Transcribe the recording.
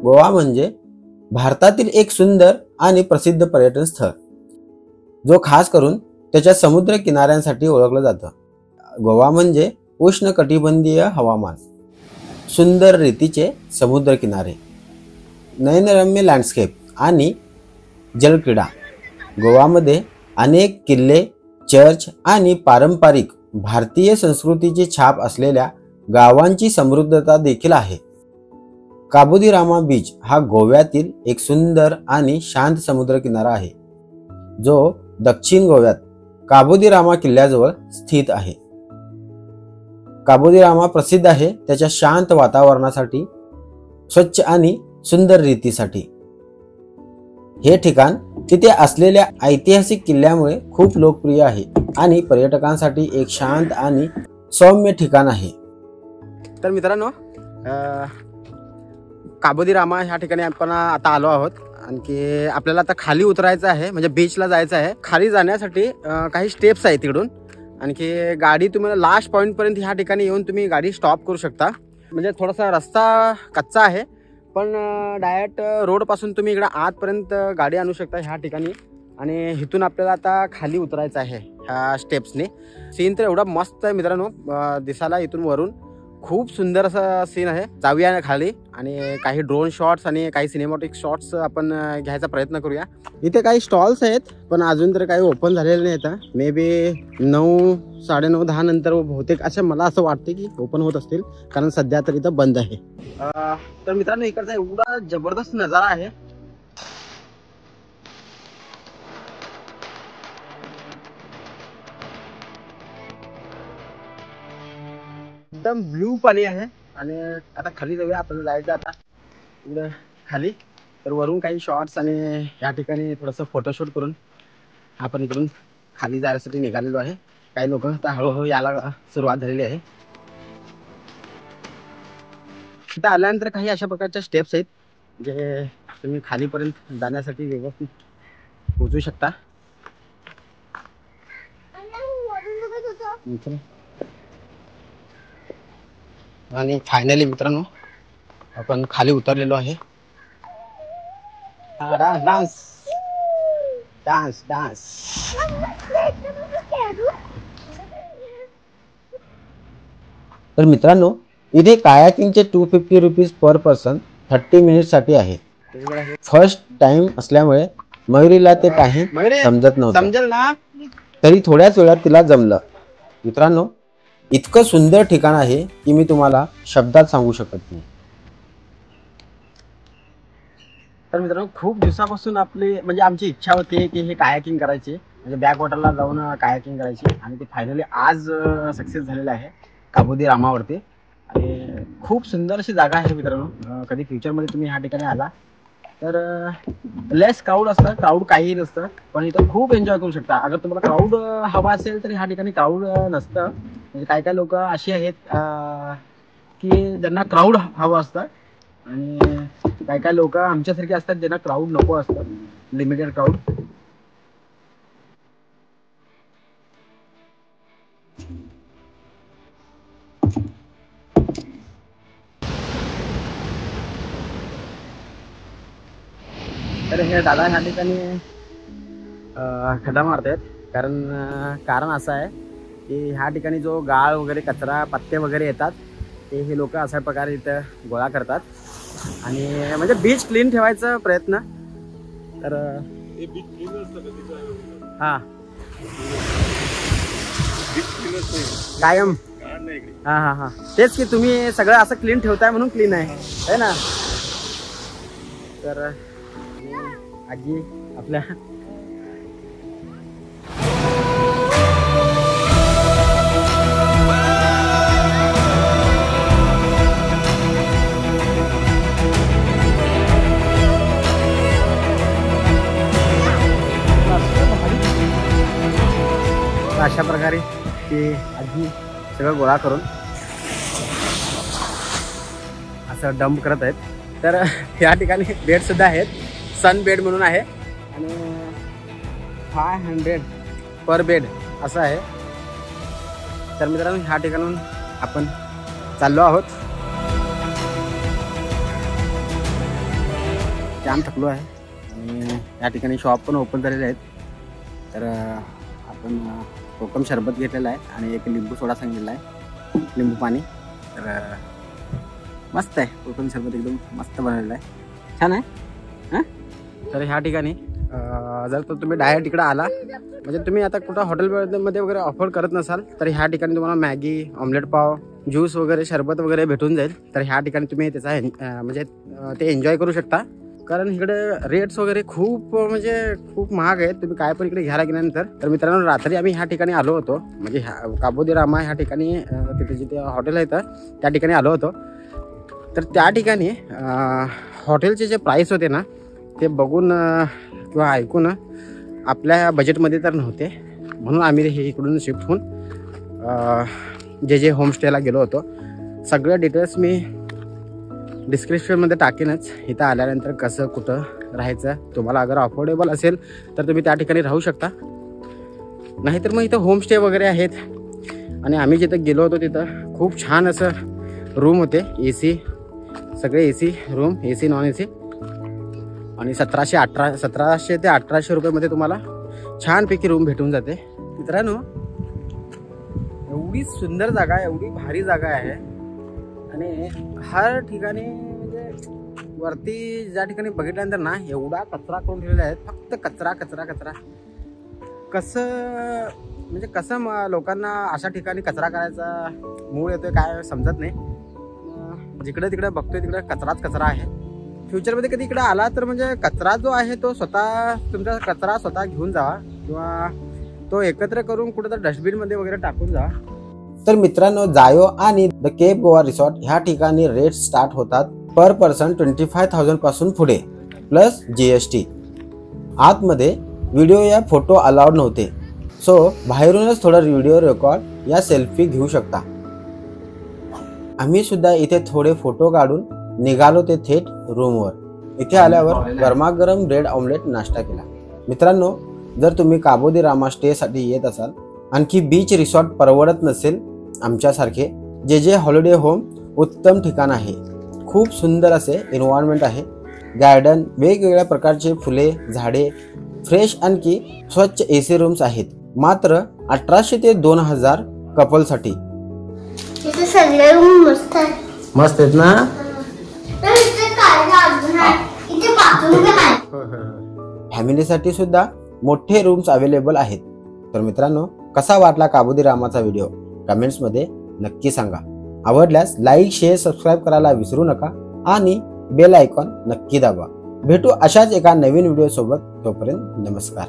गोवा म्हणजे भारतातील एक सुंदर आणि प्रसिद्ध पर्यटन स्थळ, जो खास करून त्याच्या समुद्र किनाऱ्यांसाठी ओळखलं जातं. गोवा म्हणजे उष्णकटिबंधीय हवामान, सुंदर रेतीचे समुद्र किनारे, नयनरम्य लँडस्केप आणि जलक्रीडा. गोवामध्ये अनेक किल्ले, चर्च आणि पारंपरिक भारतीय संस्कृतीची छाप असलेल्या गावांची समृद्धता देखील आहे. काबो दी रामा बीच हा गोव्यातील एक सुंदर आणि शांत समुद्रकिनारा आहे, जो दक्षिण गोव्यात काबो दी रामा किल्ल्याजवळ स्थित आहे. काबो दी रामा प्रसिद्ध आहे त्याच्या शांत वातावरणासाठी, स्वच्छ आणि सुंदर रीतीसाठी. हे ठिकाण तिथे असलेल्या ऐतिहासिक किल्ल्यामुळे खूप लोकप्रिय आहे आणि पर्यटकांसाठी एक शांत आणि सौम्य ठिकाण आहे. तर मित्रांनो, काबो दी रामा ह्या ठिकाणी आपण आता आलो आहोत. आणखी आपल्याला आता खाली उतरायचं आहे, म्हणजे बीचला जायचं आहे. खाली जाण्यासाठी काही स्टेप्स आहेत तिकडून. आणखी गाडी तुम्हाला लास्ट पॉईंट पर्यंत ह्या ठिकाणी येऊन तुम्ही गाडी स्टॉप करू शकता. म्हणजे थोडासा रस्ता कच्चा आहे, पण डायरेक्ट रोड पासून तुम्ही इकडे आतपर्यंत गाडी आणू शकता ह्या ठिकाणी. आणि इथून आपल्याला आता खाली उतरायचं आहे ह्या स्टेप्सने. सीन तर एवढा मस्त आहे मित्रांनो, दिसायला इथून वरून खूप सुंदर असा सीन आहे. जाऊया खाली आणि काही ड्रोन शॉट्स आणि काही सिनेमॅटिक शॉट्स आपण घ्यायचा प्रयत्न करूया. इथे काही स्टॉल्स आहेत, पण अजून तर काही ओपन झालेले नाहीत. मे बी 9, 9:30, 10 नंतर बहुतेक असं मला असं वाटते की ओपन होत असतील, कारण सध्या तर इथं बंद आहे. तर मित्रांनो, इकडचा एवढा जबरदस्त नजारा आहे. एकदम ब्ल्यू पाणी आहे. आणि आता खाली जाऊया, आपण जायचं आता इकडं खाली. तर वरून काही शॉट्स आणि या ठिकाणी थोडंसं फोटोशूट करून आपण इकडून खाली जाण्यासाठी निघालेलो आहे. काही लोक आता हळूहळू यायला सुरुवात झालेली आहे. इथं आल्यानंतर काही अशा प्रकारच्या स्टेप्स आहेत, जे तुम्ही खालीपर्यंत जाण्यासाठी व्यवस्थित पोहोचू शकता. आणि फायनली मित्रांनो, आपण खाली उतरलेलो आहे. Dance dance dance. तर मित्रांनो, इथे कायाकिंगचे 250 रुपीज पर पर्सन 30 मिनिट्ससाठी आहे. फर्स्ट टाइम असल्यामुळे मयुरीला ते काही समजत नव्हतं, समजेल ना, तरी थोड्याच वेळात तिला जमलं. मित्रांनो, इतकं सुंदर ठिकाण आहे की मी तुम्हाला शब्दात सांगू शकत नाही. तर मित्रांनो, खूप दिवसापासून म्हणजे आमची इच्छा होती की हे कायाकिंग करायची, म्हणजे बॅक वॉटरला जाऊन कायाकिंग करायची. आणि ते फायनली आज सक्सेस झालेलं आहे काबो दी रामावरती. आणि खूप सुंदर अशी जागा आहे मित्रांनो. कधी फ्युचरमध्ये तुम्ही ह्या ठिकाणी आला तर लेस क्राऊड असतं, क्राऊड काहीही नसतं, पण इथं खूप एन्जॉय करू शकता. अगर तुम्हाला क्राऊड हवा असेल तर ह्या ठिकाणी क्राऊड नसतं. म्हणजे काही काही लोक अशी आहेत की ज्यांना क्राऊड हवं असतं, आणि काही काही लोक आमच्यासारखे असतात ज्यांना क्राऊड नको असतं, लिमिटेड क्राऊड. तर हे दादा ह्या ठिकाणी खड्डा मारतात, कारण असं आहे की ह्या ठिकाणी जो गाळ वगैरे, कचरा, पत्ते वगैरे येतात, ते हे लोक अशा प्रकारे इथं गोळा करतात. आणि म्हणजे बीच क्लीन ठेवायचा प्रयत्न. तर हा कायम हा तेच की तुम्ही सगळं असं क्लीन ठेवताय म्हणून क्लीन आहे ना. तर आजी आपल्या अशा प्रकारे ती आजी सगळं गोळा करून असं डंप करत आहेत. तर या ठिकाणी बेड सुद्धा आहेत, सन बेड म्हणून आहे, आणि 500 पर बेड असं आहे. तर मित्रांनो, ह्या ठिकाणून आपण चाललो आहोत. जाम थकलो आहे आणि या ठिकाणी शॉप पण ओपन झालेले आहेत. तर आपण कोकम सरबत घेतलेला आहे आणि एक लिंबू सोडा सांगितलेला आहे, लिंबू पाणी. तर मस्त आहे कोकम सरबत, एकदम मस्त बनवलेलं आहे, छान आहे हां. तर ह्या ठिकाणी जर तर तुम्ही डायरेक्ट इकडे आला, म्हणजे तुम्ही आता कुठं हॉटेलमध्ये वगैरे ऑफर करत नसाल तर ह्या ठिकाणी तुम्हाला मॅगी, ऑमलेट पाव, ज्यूस वगैरे, सरबत वगैरे भेटून जाईल. तर ह्या ठिकाणी तुम्ही त्याचा म्हणजे ते एन्जॉय करू शकता. कारण इकडे रेट्स वगैरे खूप म्हणजे खूप महाग आहेत. तुम्ही काय पण इकडे घ्यायला गेल्यानंतर. तर मित्रांनो, रात्री आम्ही ह्या ठिकाणी आलो होतो, म्हणजे काबू दे रामा ह्या ठिकाणी तिथे जिथे हॉटेल आहे त्या ठिकाणी आलो होतो. तर त्या ठिकाणी हॉटेलचे जे प्राईस होते ना ते बघून किंवा ऐकून आपल्या बजेटमध्ये तर नव्हते. म्हणून आम्ही हे इकडून शिफ्ट होऊन जे होमस्टेला गेलो होतो. सगळं डिटेल्स मी डिस्क्रिप्शनमध्ये टाकेनच. इथं आल्यानंतर कसं कुठं राहायचं, तुम्हाला अगर अफोर्डेबल असेल तर तुम्ही त्या ठिकाणी राहू शकता, नाहीतर मग इथं होमस्टे वगैरे आहेत. आणि आम्ही जिथं गेलो होतो तिथं खूप छान असं रूम होते, AC, सगळे AC room, AC non AC. आणि 1700 ते 1800 रुपयामध्ये तुम्हाला छानपैकी रूम भेटून जाते. मित्रांनो, एवढी सुंदर जागा आहे, एवढी भारी जागा आहे. आणि हर ठिकाणी म्हणजे वरती ज्या ठिकाणी बघितल्यानंतर ना एवढा कचरा करून ठेवलेला आहे, फक्त कचरा कचरा कचरा. कसं लोकांना अशा ठिकाणी कचरा करायचा मूळ येतोय काय समजत नाही. जिकडे तिकडे बघतोय तिकडे कचराच कचरा आहे. फ्युचरमध्ये कधी इकडे आला तर म्हणजे कचरा जो आहे तो तुमचा कचरा स्वतः घेऊन जावा किंवा तो एकत्र करून कुठं तर डस्टबिनमध्ये वगैरे टाकून जा. तर मित्रांनो, जायो आणि द केप गोवा रिसॉर्ट ह्या ठिकाणी रेट स्टार्ट होतात पर पर्सन 25,000 पासून पुढे प्लस GST. आतमध्ये व्हिडिओ या फोटो अलाउड नव्हते, सो बाहेरूनच थोडा व्हिडिओ रेकॉर्ड या सेल्फी घेऊ शकता. आम्ही सुद्धा इथे थोडे फोटो काढून निघालो ते थेट रूमवर. इथे आल्यावर गरमागरम ब्रेड ऑमलेट नाश्ता केला. मित्रांनो, जर तुम्ही काबू दे रामा स्टे साठी येत असाल, आणखी बीच रिसॉर्ट परवडत नसेल आमच्यासारखे, जे हॉलिडे होम उत्तम ठिकाण आहे. खूप सुंदर असे एन्व्हायरमेंट आहे, गार्डन, वेगवेगळ्या प्रकारचे फुले, झाडे, फ्रेश आणखी स्वच्छ AC रूम्स आहेत. मात्र 1800 ते 2000 कपलसाठी. इथे सगळे रूम मस्त आहेत. मस्त आहेत ना. फॅमिलीसाठी सुद्धा मोठे रूम्स अवेलेबल आहेत. तर मित्रांनो, कसा वाटला काबू दे रामाचा व्हिडिओ कमेंट्समध्ये नक्की सांगा. आवडल्यास लाईक, शेअर, सबस्क्राईब करायला विसरू नका आणि बेल आयकॉन नक्की दाबा. भेटू अशाच एका नवीन व्हिडिओ सोबत. तोपर्यंत नमस्कार.